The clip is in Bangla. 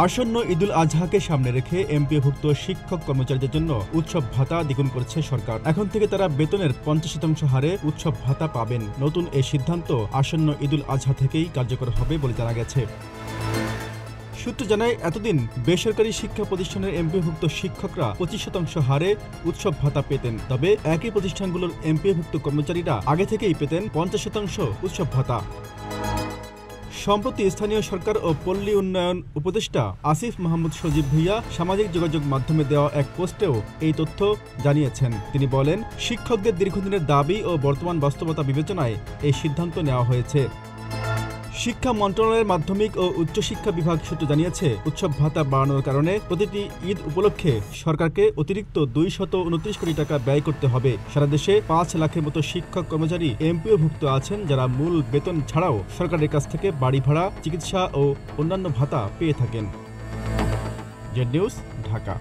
আসন্ন ঈদুল আজহাকে সামনে রেখে এমপিওভুক্ত শিক্ষক কর্মচারীদের জন্য উৎসব ভাতা দ্বিগুণ করেছে সরকার। এখন থেকে তারা বেতনের 50% হারে উৎসব ভাতা পাবেন। নতুন এই সিদ্ধান্ত আসন্ন ঈদুল আজহা থেকেই কার্যকর হবে বলে জানা গেছে। সূত্র জানায়, এতদিন বেসরকারি শিক্ষা প্রতিষ্ঠানের এমপিওভুক্ত শিক্ষকরা 25% হারে উৎসব ভাতা পেতেন। তবে একই প্রতিষ্ঠানগুলোর এমপিওভুক্ত কর্মচারীরা আগে থেকেই পেতেন 50% উৎসব ভাতা। সম্প্রতি স্থানীয় সরকার ও পল্লী উন্নয়ন উপদেষ্টা আসিফ মাহমুদ সজীব ভুঁইয়া সামাজিক যোগাযোগ মাধ্যমে দেওয়া এক পোস্টেও এই তথ্য জানিয়েছেন। তিনি বলেন, শিক্ষকদের দীর্ঘদিনের দাবি ও বর্তমান বাস্তবতা বিবেচনায় এই সিদ্ধান্ত নেওয়া হয়েছে। শিক্ষা মন্ত্রণালয়ের মাধ্যমিক ও উচ্চশিক্ষা বিভাগ সূত্র জানিয়েছে, উৎসব ভাতা বাড়ানোর কারণে প্রতিটি ঈদ উপলক্ষে সরকারকে অতিরিক্ত 229 কোটি টাকা ব্যয় করতে হবে। সারা দেশে 5 লাখের মতো শিক্ষক কর্মচারী এমপিওভুক্ত আছেন, যারা মূল বেতন ছাড়াও সরকারের কাছ থেকে বাড়ি ভাড়া, চিকিৎসা ও অন্যান্য ভাতা পেয়ে থাকেন। Z news, Dhaka.